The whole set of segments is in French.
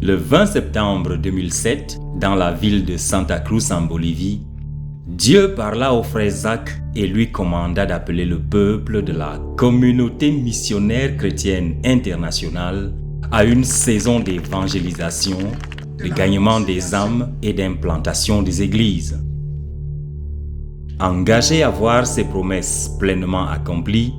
Le 20 septembre 2007, dans la ville de Santa Cruz en Bolivie, Dieu parla au frère Zach et lui commanda d'appeler le peuple de la communauté missionnaire chrétienne internationale à une saison d'évangélisation, de gagnement des âmes et d'implantation des églises. Engagé à voir ses promesses pleinement accomplies,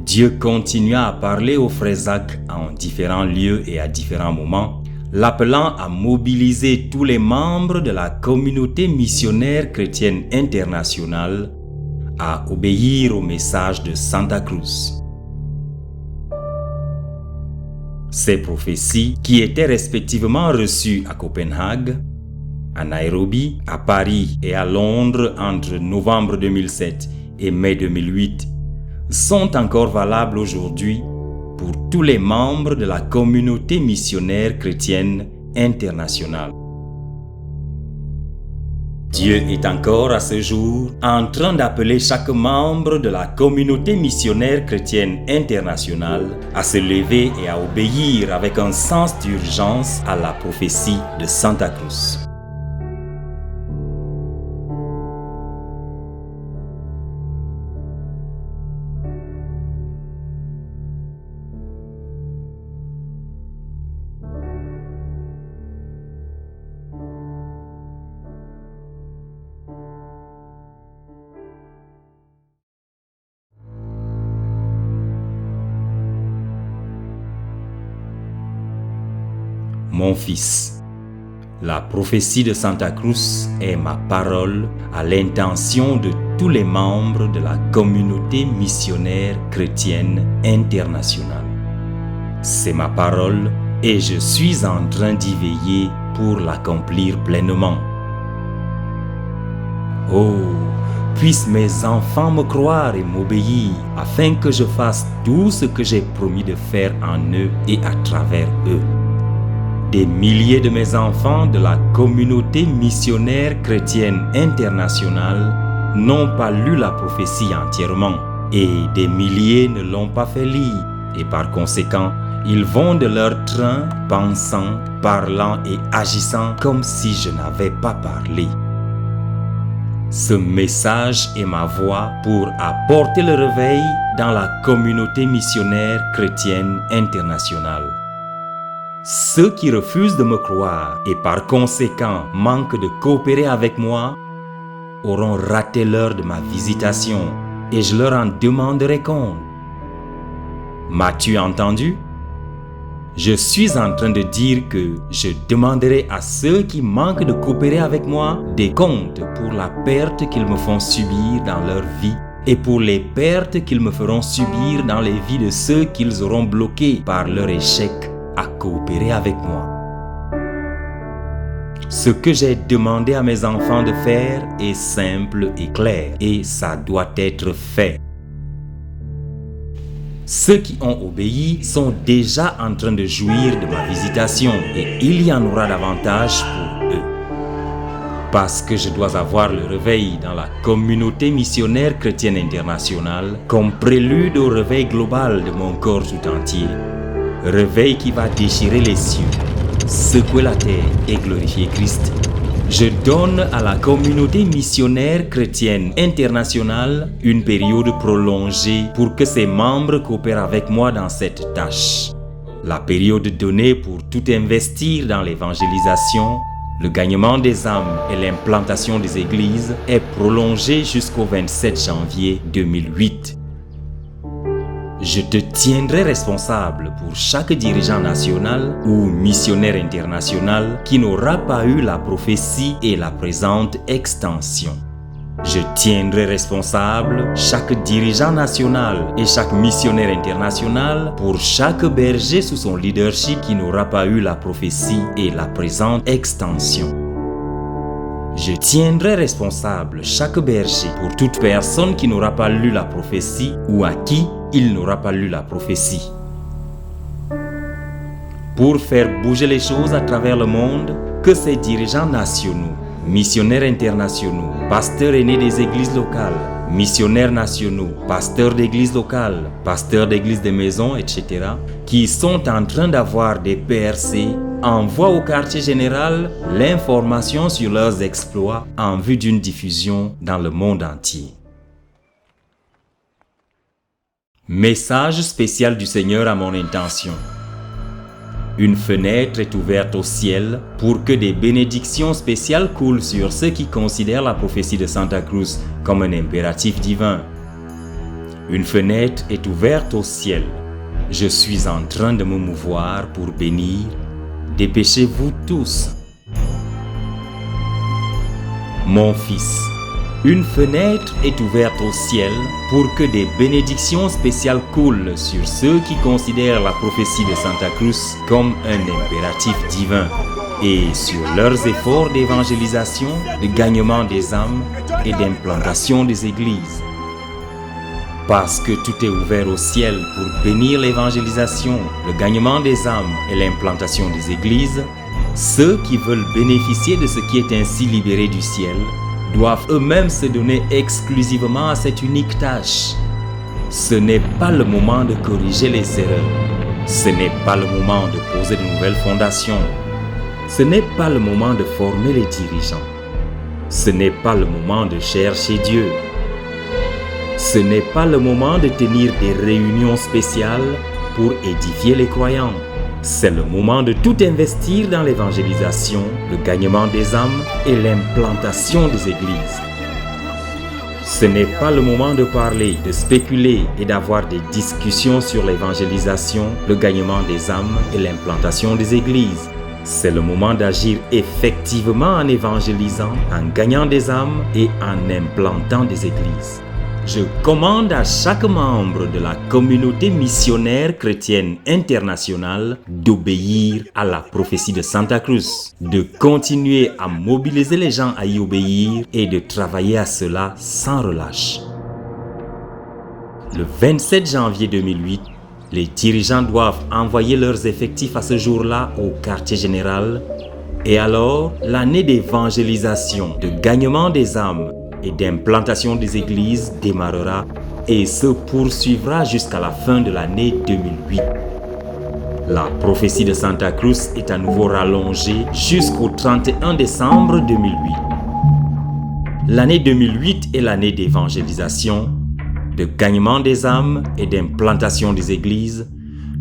Dieu continua à parler au frère Zach en différents lieux et à différents moments, l'appelant à mobiliser tous les membres de la communauté missionnaire chrétienne internationale à obéir au message de Santa Cruz. Ces prophéties, qui étaient respectivement reçues à Copenhague, à Nairobi, à Paris et à Londres entre novembre 2007 et mai 2008, sont encore valables aujourd'hui pour tous les membres de la communauté missionnaire chrétienne internationale. Dieu est encore à ce jour en train d'appeler chaque membre de la communauté missionnaire chrétienne internationale à se lever et à obéir avec un sens d'urgence à la prophétie de Santa Cruz. Mon fils, la prophétie de Santa Cruz est ma parole à l'intention de tous les membres de la communauté missionnaire chrétienne internationale. C'est ma parole et je suis en train d'y veiller pour l'accomplir pleinement. Oh, puissent mes enfants me croire et m'obéir afin que je fasse tout ce que j'ai promis de faire en eux et à travers eux. Des milliers de mes enfants de la communauté missionnaire chrétienne internationale n'ont pas lu la prophétie entièrement et des milliers ne l'ont pas fait lire et par conséquent, ils vont de leur train pensant, parlant et agissant comme si je n'avais pas parlé. Ce message est ma voix pour apporter le réveil dans la communauté missionnaire chrétienne internationale. Ceux qui refusent de me croire et par conséquent manquent de coopérer avec moi auront raté l'heure de ma visitation et je leur en demanderai compte. M'as-tu entendu? Je suis en train de dire que je demanderai à ceux qui manquent de coopérer avec moi des comptes pour la perte qu'ils me font subir dans leur vie et pour les pertes qu'ils me feront subir dans les vies de ceux qu'ils auront bloqués par leur échec à coopérer avec moi. Ce que j'ai demandé à mes enfants de faire est simple et clair et ça doit être fait. Ceux qui ont obéi sont déjà en train de jouir de ma visitation et il y en aura davantage pour eux. Parce que je dois avoir le réveil dans la communauté missionnaire chrétienne internationale comme prélude au réveil global de mon corps tout entier. Réveil qui va déchirer les cieux, secouer la terre et glorifier Christ. Je donne à la communauté missionnaire chrétienne internationale une période prolongée pour que ses membres coopèrent avec moi dans cette tâche. La période donnée pour tout investir dans l'évangélisation, le gagnement des âmes et l'implantation des églises est prolongée jusqu'au 27 janvier 2008. Je te tiendrai responsable pour chaque dirigeant national ou missionnaire international qui n'aura pas eu la prophétie et la présente extension. Je tiendrai responsable chaque dirigeant national et chaque missionnaire international pour chaque berger sous son leadership qui n'aura pas eu la prophétie et la présente extension. Je tiendrai responsable chaque berger pour toute personne qui n'aura pas lu la prophétie ou à qui il n'aura pas lu la prophétie. Pour faire bouger les choses à travers le monde, que ces dirigeants nationaux missionnaires internationaux, pasteurs aînés des églises locales, missionnaires nationaux, pasteurs d'églises locales, pasteurs d'églises de maisons, etc., qui sont en train d'avoir des PRC, envoient au quartier général l'information sur leurs exploits en vue d'une diffusion dans le monde entier. Message spécial du Seigneur à mon intention. Une fenêtre est ouverte au ciel pour que des bénédictions spéciales coulent sur ceux qui considèrent la prophétie de Santa Cruz comme un impératif divin. Une fenêtre est ouverte au ciel. Je suis en train de me mouvoir pour bénir. Dépêchez-vous tous. Mon fils, une fenêtre est ouverte au ciel pour que des bénédictions spéciales coulent sur ceux qui considèrent la prophétie de Santa Cruz comme un impératif divin et sur leurs efforts d'évangélisation, de gagnement des âmes et d'implantation des églises. Parce que tout est ouvert au ciel pour bénir l'évangélisation, le gagnement des âmes et l'implantation des églises, ceux qui veulent bénéficier de ce qui est ainsi libéré du ciel doivent eux-mêmes se donner exclusivement à cette unique tâche. Ce n'est pas le moment de corriger les erreurs. Ce n'est pas le moment de poser de nouvelles fondations. Ce n'est pas le moment de former les dirigeants. Ce n'est pas le moment de chercher Dieu. Ce n'est pas le moment de tenir des réunions spéciales pour édifier les croyants. C'est le moment de tout investir dans l'évangélisation, le gagnement des âmes et l'implantation des églises. Ce n'est pas le moment de parler, de spéculer et d'avoir des discussions sur l'évangélisation, le gagnement des âmes et l'implantation des églises. C'est le moment d'agir effectivement en évangélisant, en gagnant des âmes et en implantant des églises. Je commande à chaque membre de la communauté missionnaire chrétienne internationale d'obéir à la prophétie de Santa Cruz, de continuer à mobiliser les gens à y obéir et de travailler à cela sans relâche. Le 27 janvier 2008, les dirigeants doivent envoyer leurs effectifs à ce jour-là au quartier général et alors l'année d'évangélisation, de gagnement des âmes et d'implantation des églises démarrera et se poursuivra jusqu'à la fin de l'année 2008. La prophétie de Santa Cruz est à nouveau rallongée jusqu'au 31 décembre 2008. L'année 2008 est l'année d'évangélisation, de gagnement des âmes et d'implantation des églises,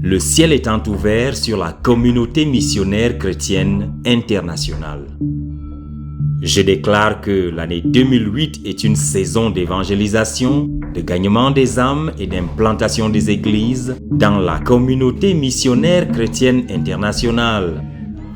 le ciel étant ouvert sur la communauté missionnaire chrétienne internationale. Je déclare que l'année 2008 est une saison d'évangélisation, de gagnement des âmes et d'implantation des églises dans la communauté missionnaire chrétienne internationale.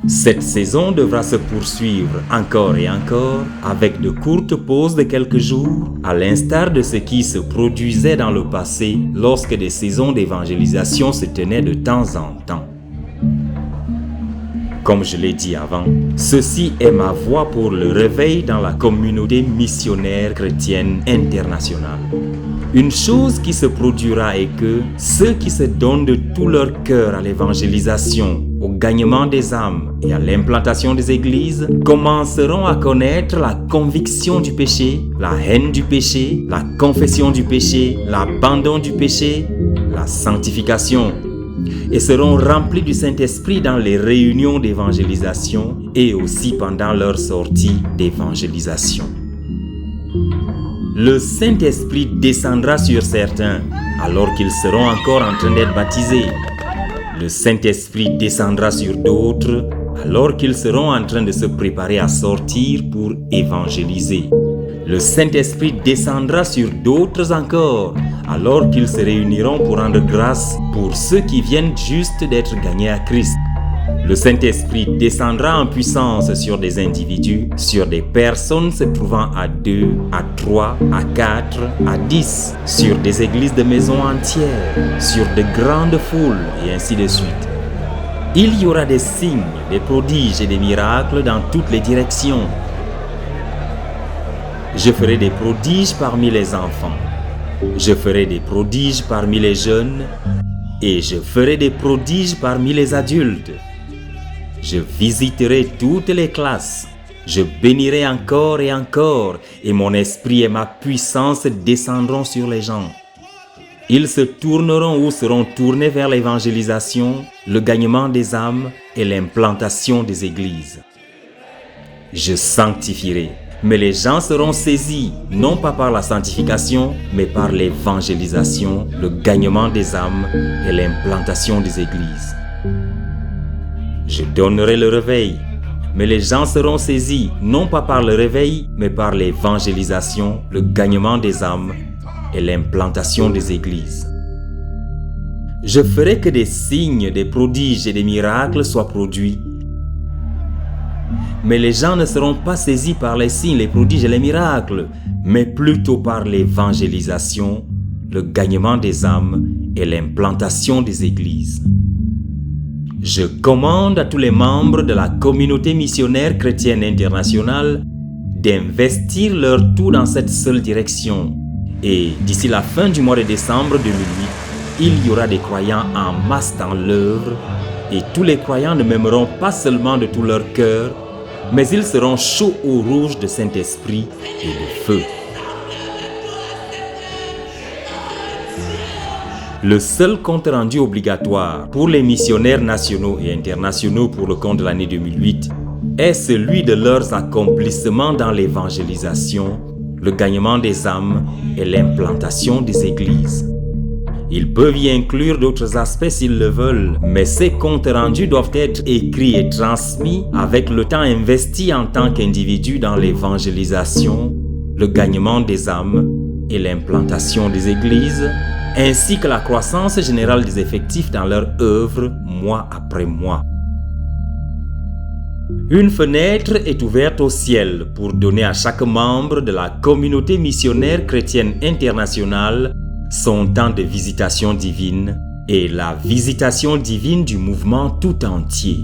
Cette saison devra se poursuivre encore et encore avec de courtes pauses de quelques jours, à l'instar de ce qui se produisait dans le passé lorsque des saisons d'évangélisation se tenaient de temps en temps. Comme je l'ai dit avant, ceci est ma voix pour le réveil dans la communauté missionnaire chrétienne internationale. Une chose qui se produira est que ceux qui se donnent de tout leur cœur à l'évangélisation, au gagnement des âmes et à l'implantation des églises commenceront à connaître la conviction du péché, la haine du péché, la confession du péché, l'abandon du péché, la sanctification, et seront remplis du Saint-Esprit dans les réunions d'évangélisation et aussi pendant leur sortie d'évangélisation. Le Saint-Esprit descendra sur certains alors qu'ils seront encore en train d'être baptisés. Le Saint-Esprit descendra sur d'autres alors qu'ils seront en train de se préparer à sortir pour évangéliser. Le Saint-Esprit descendra sur d'autres encore alors qu'ils se réuniront pour rendre grâce pour ceux qui viennent juste d'être gagnés à Christ. Le Saint-Esprit descendra en puissance sur des individus, sur des personnes se trouvant à 2, à 3, à 4, à 10, sur des églises de maisons entières, sur de grandes foules et ainsi de suite. Il y aura des signes, des prodiges et des miracles dans toutes les directions. Je ferai des prodiges parmi les enfants. Je ferai des prodiges parmi les jeunes et je ferai des prodiges parmi les adultes. Je visiterai toutes les classes. Je bénirai encore et mon esprit et ma puissance descendront sur les gens. Ils se tourneront ou seront tournés vers l'évangélisation, le gagnement des âmes et l'implantation des églises. Je sanctifierai, mais les gens seront saisis, non pas par la sanctification, mais par l'évangélisation, le gagnement des âmes et l'implantation des églises. Je donnerai le réveil, mais les gens seront saisis, non pas par le réveil, mais par l'évangélisation, le gagnement des âmes et l'implantation des églises. Je ferai que des signes, des prodiges et des miracles soient produits. Mais les gens ne seront pas saisis par les signes, les prodiges et les miracles, mais plutôt par l'évangélisation, le gagnement des âmes et l'implantation des églises. Je commande à tous les membres de la communauté missionnaire chrétienne internationale d'investir leur tout dans cette seule direction. Et d'ici la fin du mois de décembre 2008, il y aura des croyants en masse dans l'œuvre et tous les croyants ne m'aimeront pas seulement de tout leur cœur, mais ils seront chauds au rouge de Saint-Esprit et de feu. Le seul compte rendu obligatoire pour les missionnaires nationaux et internationaux pour le compte de l'année 2008 est celui de leurs accomplissements dans l'évangélisation, le gagnement des âmes et l'implantation des églises. Ils peuvent y inclure d'autres aspects s'ils le veulent, mais ces comptes rendus doivent être écrits et transmis avec le temps investi en tant qu'individu dans l'évangélisation, le gagnement des âmes et l'implantation des églises, ainsi que la croissance générale des effectifs dans leur œuvre mois après mois. Une fenêtre est ouverte au ciel pour donner à chaque membre de la communauté missionnaire chrétienne internationale son temps de visitation divine et la visitation divine du mouvement tout entier.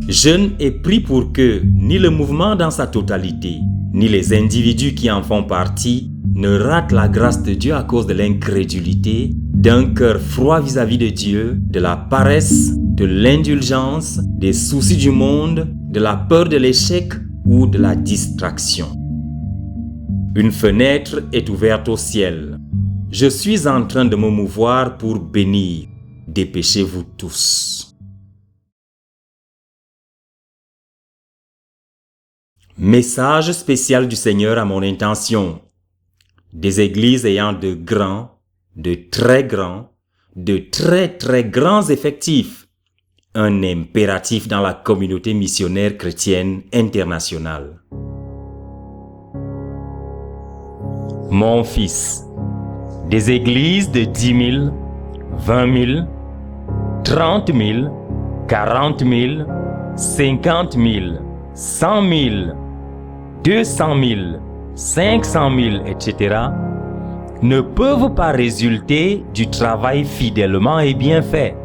Jeûne et prie pour que ni le mouvement dans sa totalité, ni les individus qui en font partie ne ratent la grâce de Dieu à cause de l'incrédulité, d'un cœur froid vis-à-vis de Dieu, de la paresse, de l'indulgence, des soucis du monde, de la peur de l'échec ou de la distraction. Une fenêtre est ouverte au ciel. Je suis en train de me mouvoir pour bénir. Dépêchez-vous tous. Message spécial du Seigneur à mon intention. Des églises ayant de grands, de très grands, de très très grands effectifs. Un impératif dans la communauté missionnaire chrétienne internationale. Mon fils, des églises de 10 000, 20 000, 30 000, 40 000, 50 000, 100 000, 200 000, 500 000, etc. ne peuvent pas résulter du travail fidèlement et bien fait.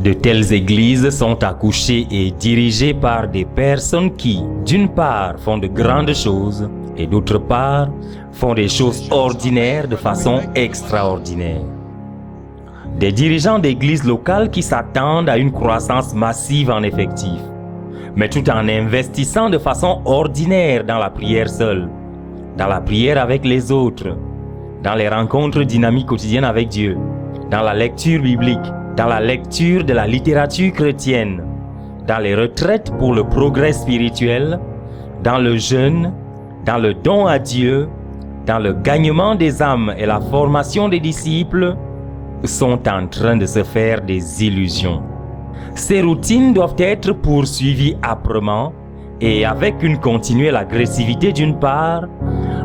De telles églises sont accouchées et dirigées par des personnes qui, d'une part, font de grandes choses et d'autre part, font des choses ordinaires de façon extraordinaire. Des dirigeants d'églises locales qui s'attendent à une croissance massive en effectifs, mais tout en investissant de façon ordinaire dans la prière seule, dans la prière avec les autres, dans les rencontres dynamiques quotidiennes avec Dieu, dans la lecture biblique, dans la lecture de la littérature chrétienne, dans les retraites pour le progrès spirituel, dans le jeûne, dans le don à Dieu, dans le gagnement des âmes et la formation des disciples, sont en train de se faire des illusions. Ces routines doivent être poursuivies âprement et avec une continuelle agressivité d'une part,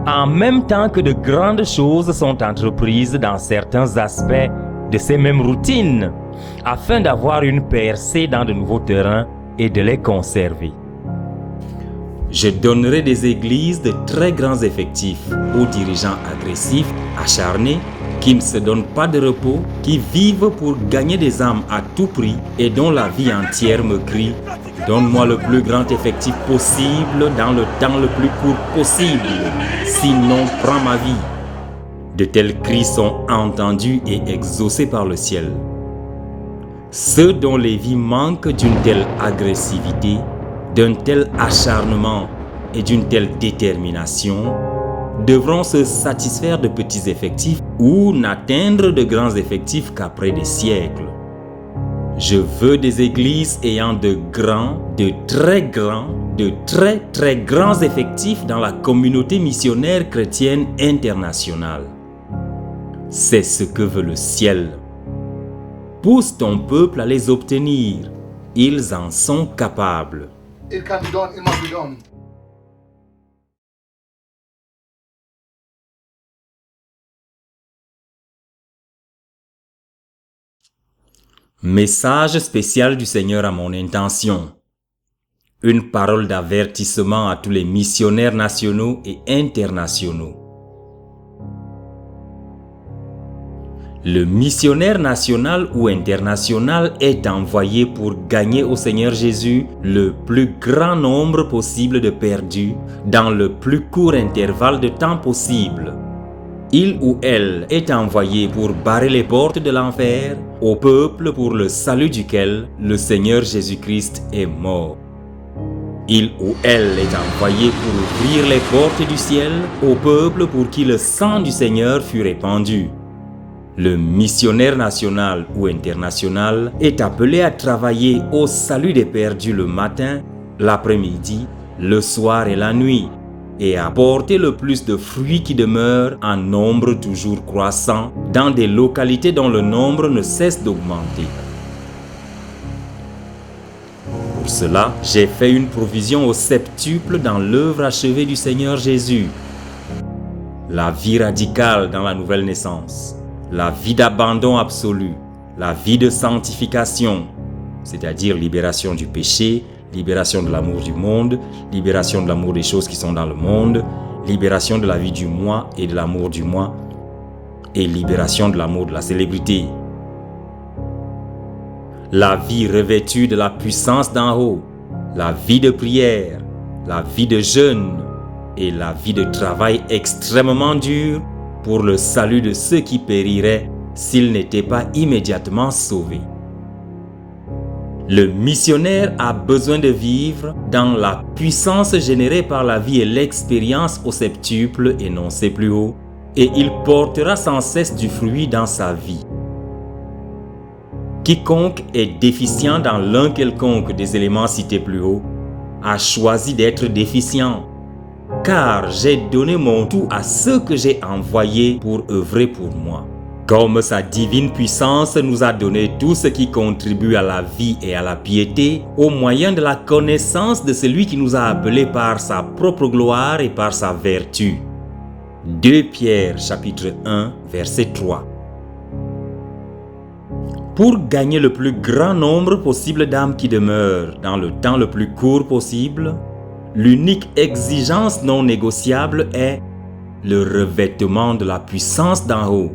en même temps que de grandes choses sont entreprises dans certains aspects de ces mêmes routines, afin d'avoir une percée dans de nouveaux terrains et de les conserver. Je donnerai des églises de très grands effectifs aux dirigeants agressifs, acharnés, qui ne se donnent pas de repos, qui vivent pour gagner des âmes à tout prix et dont la vie entière me crie « Donne-moi le plus grand effectif possible dans le temps le plus court possible, sinon prends ma vie ». De tels cris sont entendus et exaucés par le ciel. Ceux dont les vies manquent d'une telle agressivité, d'un tel acharnement et d'une telle détermination devront se satisfaire de petits effectifs ou n'atteindre de grands effectifs qu'après des siècles. Je veux des églises ayant de très grands effectifs dans la communauté missionnaire chrétienne internationale. C'est ce que veut le ciel. Pousse ton peuple à les obtenir. Ils en sont capables. It can be done, it must be done. Message spécial du Seigneur à mon intention. Une parole d'avertissement à tous les missionnaires nationaux et internationaux. Le missionnaire national ou international est envoyé pour gagner au Seigneur Jésus le plus grand nombre possible de perdus dans le plus court intervalle de temps possible. Il ou elle est envoyé pour barrer les portes de l'enfer au peuple pour le salut duquel le Seigneur Jésus-Christ est mort. Il ou elle est envoyé pour ouvrir les portes du ciel au peuple pour qui le sang du Seigneur fut répandu. Le missionnaire national ou international est appelé à travailler au salut des perdus le matin, l'après-midi, le soir et la nuit, et à porter le plus de fruits qui demeurent en nombre toujours croissant dans des localités dont le nombre ne cesse d'augmenter. Pour cela, j'ai fait une provision au septuple dans l'œuvre achevée du Seigneur Jésus. La vie radicale dans la nouvelle naissance, la vie d'abandon absolu, la vie de sanctification, c'est-à-dire libération du péché, libération de l'amour du monde, libération de l'amour des choses qui sont dans le monde, libération de la vie du moi et de l'amour du moi, et libération de l'amour de la célébrité. La vie revêtue de la puissance d'en haut, la vie de prière, la vie de jeûne et la vie de travail extrêmement dur pour le salut de ceux qui périraient s'ils n'étaient pas immédiatement sauvés. Le missionnaire a besoin de vivre dans la puissance générée par la vie et l'expérience au septuple énoncé plus haut, et il portera sans cesse du fruit dans sa vie. Quiconque est déficient dans l'un quelconque des éléments cités plus haut a choisi d'être déficient, car j'ai donné mon tout à ceux que j'ai envoyés pour œuvrer pour moi. Comme sa divine puissance nous a donné tout ce qui contribue à la vie et à la piété, au moyen de la connaissance de celui qui nous a appelés par sa propre gloire et par sa vertu. 2 Pierre chapitre 1 verset 3. Pour gagner le plus grand nombre possible d'âmes qui demeurent dans le temps le plus court possible, l'unique exigence non négociable est le revêtement de la puissance d'en haut.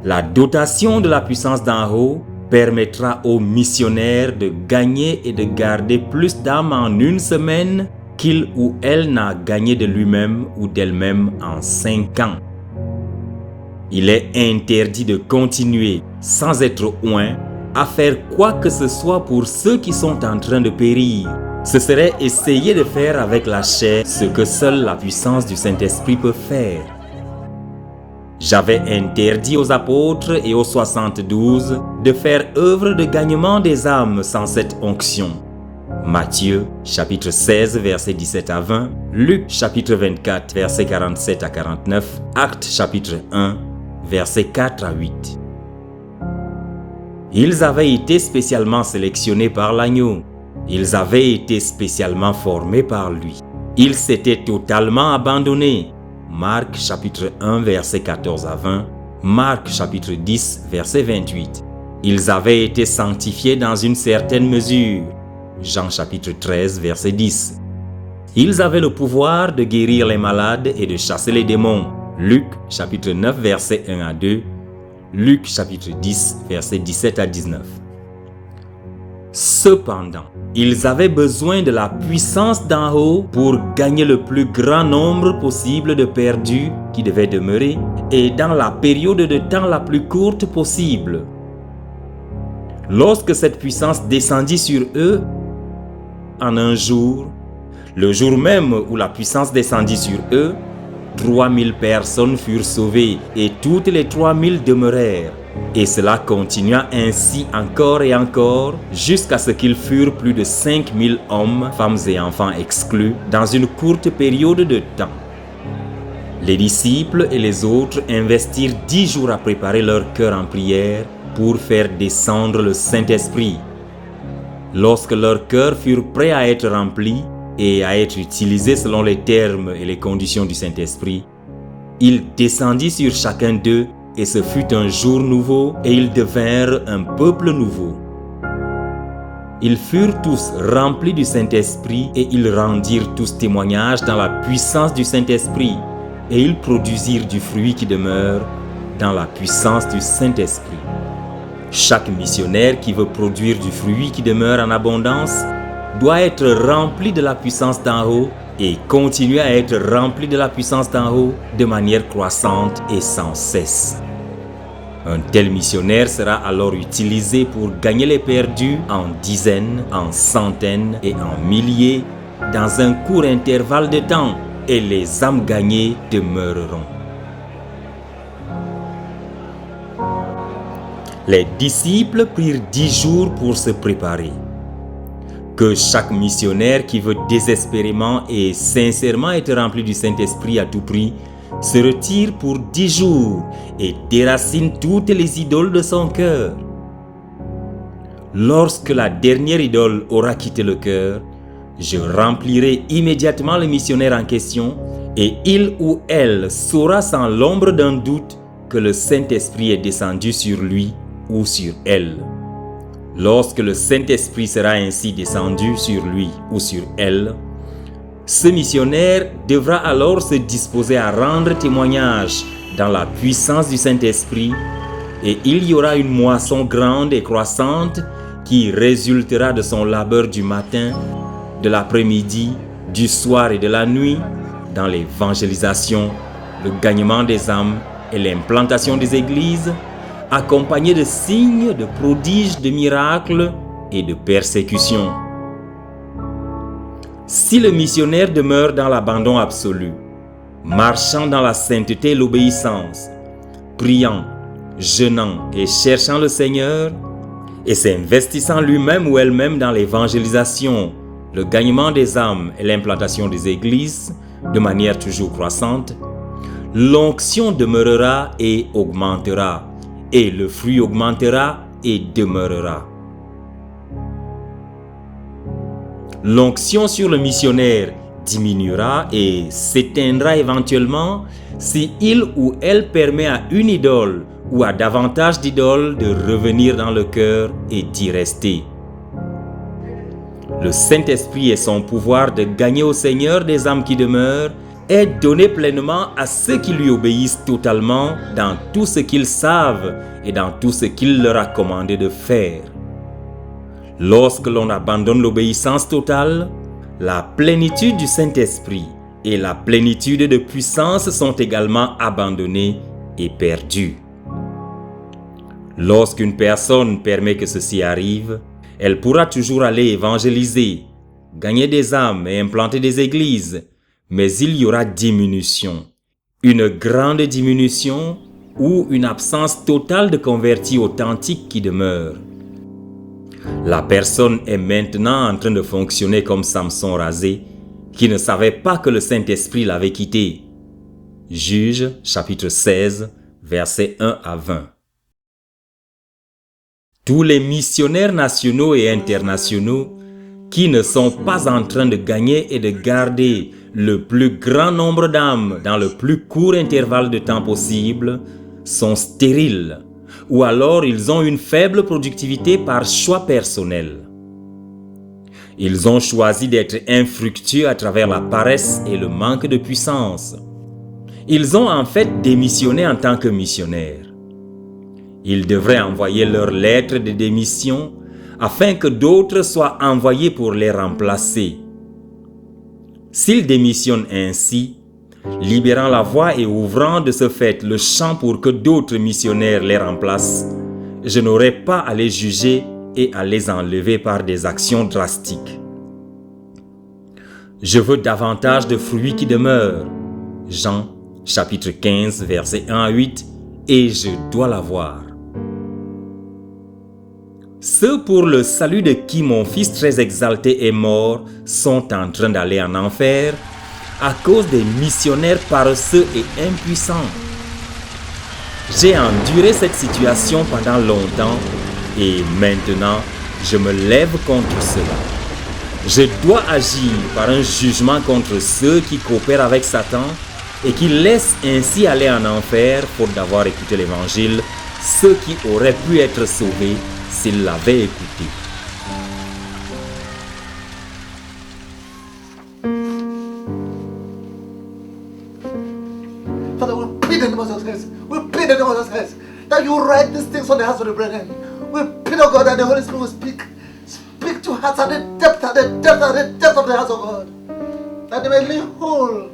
La dotation de la puissance d'en haut permettra aux missionnaires de gagner et de garder plus d'âmes en une semaine qu'il ou elle n'a gagné de lui-même ou d'elle-même en 5 ans. Il est interdit de continuer, sans être oint, à faire quoi que ce soit pour ceux qui sont en train de périr. Ce serait essayer de faire avec la chair ce que seule la puissance du Saint-Esprit peut faire. J'avais interdit aux apôtres et aux 72 de faire œuvre de gagnement des âmes sans cette onction. Matthieu, chapitre 16, versets 17 à 20, Luc, chapitre 24, versets 47 à 49, Actes, chapitre 1, versets 4 à 8. Ils avaient été spécialement sélectionnés par l'agneau. Ils avaient été spécialement formés par lui. Ils s'étaient totalement abandonnés. Marc chapitre 1 verset 14 à 20, Marc chapitre 10 verset 28. Ils avaient été sanctifiés dans une certaine mesure. Jean chapitre 13 verset 10. Ils avaient le pouvoir de guérir les malades et de chasser les démons. Luc chapitre 9 verset 1 à 2, Luc chapitre 10 verset 17 à 19. Cependant, ils avaient besoin de la puissance d'en haut pour gagner le plus grand nombre possible de perdus qui devaient demeurer et dans la période de temps la plus courte possible. Lorsque cette puissance descendit sur eux, en un jour, Le jour même où la puissance descendit sur eux, 3000 personnes furent sauvées et toutes les 3000 demeurèrent. Et cela continua ainsi encore et encore jusqu'à ce qu'ils furent plus de 5000 hommes, femmes et enfants exclus dans une courte période de temps. Les disciples et les autres investirent 10 jours à préparer leur cœur en prière pour faire descendre le Saint-Esprit. Lorsque leurs cœurs furent prêts à être remplis et à être utilisés selon les termes et les conditions du Saint-Esprit, il descendit sur chacun d'eux et ce fut un jour nouveau et ils devinrent un peuple nouveau. Ils furent tous remplis du Saint-Esprit et ils rendirent tous témoignage dans la puissance du Saint-Esprit et ils produisirent du fruit qui demeure dans la puissance du Saint-Esprit. Chaque missionnaire qui veut produire du fruit qui demeure en abondance doit être rempli de la puissance d'en haut et continuer à être rempli de la puissance d'en haut de manière croissante et sans cesse. Un tel missionnaire sera alors utilisé pour gagner les perdus en dizaines, en centaines et en milliers dans un court intervalle de temps et les âmes gagnées demeureront. Les disciples prirent 10 jours pour se préparer. Que chaque missionnaire qui veut désespérément et sincèrement être rempli du Saint-Esprit à tout prix se retire pour 10 jours et déracine toutes les idoles de son cœur. Lorsque la dernière idole aura quitté le cœur, je remplirai immédiatement le missionnaire en question et il ou elle saura sans l'ombre d'un doute que le Saint-Esprit est descendu sur lui ou sur elle. Lorsque le Saint-Esprit sera ainsi descendu sur lui ou sur elle, ce missionnaire devra alors se disposer à rendre témoignage dans la puissance du Saint-Esprit et il y aura une moisson grande et croissante qui résultera de son labeur du matin, de l'après-midi, du soir et de la nuit dans l'évangélisation, le gagnement des âmes et l'implantation des églises, accompagné de signes, de prodiges, de miracles et de persécutions. Si le missionnaire demeure dans l'abandon absolu, marchant dans la sainteté et l'obéissance, priant, jeûnant et cherchant le Seigneur, et s'investissant lui-même ou elle-même dans l'évangélisation, le gagnement des âmes et l'implantation des églises, de manière toujours croissante, l'onction demeurera et augmentera, et le fruit augmentera et demeurera. L'onction sur le missionnaire diminuera et s'éteindra éventuellement si il ou elle permet à une idole ou à davantage d'idoles de revenir dans le cœur et d'y rester. Le Saint-Esprit et son pouvoir de gagner au Seigneur des âmes qui demeurent est donné pleinement à ceux qui lui obéissent totalement dans tout ce qu'ils savent et dans tout ce qu'il leur a commandé de faire. Lorsque l'on abandonne l'obéissance totale, la plénitude du Saint-Esprit et la plénitude de puissance sont également abandonnées et perdues. Lorsqu'une personne permet que ceci arrive, elle pourra toujours aller évangéliser, gagner des âmes et implanter des églises, mais il y aura diminution, une grande diminution ou une absence totale de convertis authentiques qui demeurent. La personne est maintenant en train de fonctionner comme Samson rasé, qui ne savait pas que le Saint-Esprit l'avait quitté. Juges, chapitre 16, versets 1 à 20. Tous les missionnaires nationaux et internationaux qui ne sont pas en train de gagner et de garder le plus grand nombre d'âmes dans le plus court intervalle de temps possible sont stériles, ou alors ils ont une faible productivité par choix personnel. Ils ont choisi d'être infructueux à travers la paresse et le manque de puissance. Ils ont en fait démissionné en tant que missionnaires. Ils devraient envoyer leur lettre de démission afin que d'autres soient envoyés pour les remplacer. S'ils démissionnent ainsi, libérant la voie et ouvrant de ce fait le champ pour que d'autres missionnaires les remplacent, je n'aurai pas à les juger et à les enlever par des actions drastiques. Je veux davantage de fruits qui demeurent. Jean chapitre 15 versets 1 à 8 et je dois l'avoir. Ceux pour le salut de qui mon fils très exalté est mort sont en train d'aller en enfer à cause des missionnaires paresseux et impuissants. J'ai enduré cette situation pendant longtemps et maintenant je me lève contre cela. Je dois agir par un jugement contre ceux qui coopèrent avec Satan et qui laissent ainsi aller en enfer faute d'avoir écouté l'évangile, ceux qui auraient pu être sauvés s'ils l'avaient écouté. Father, we plead in the name of Jesus. We plead in the name of Jesus that you write these things on the hearts of the brethren. We plead, oh God, that the Holy Spirit will speak to hearts at the depth of the hearts of God, that they may live whole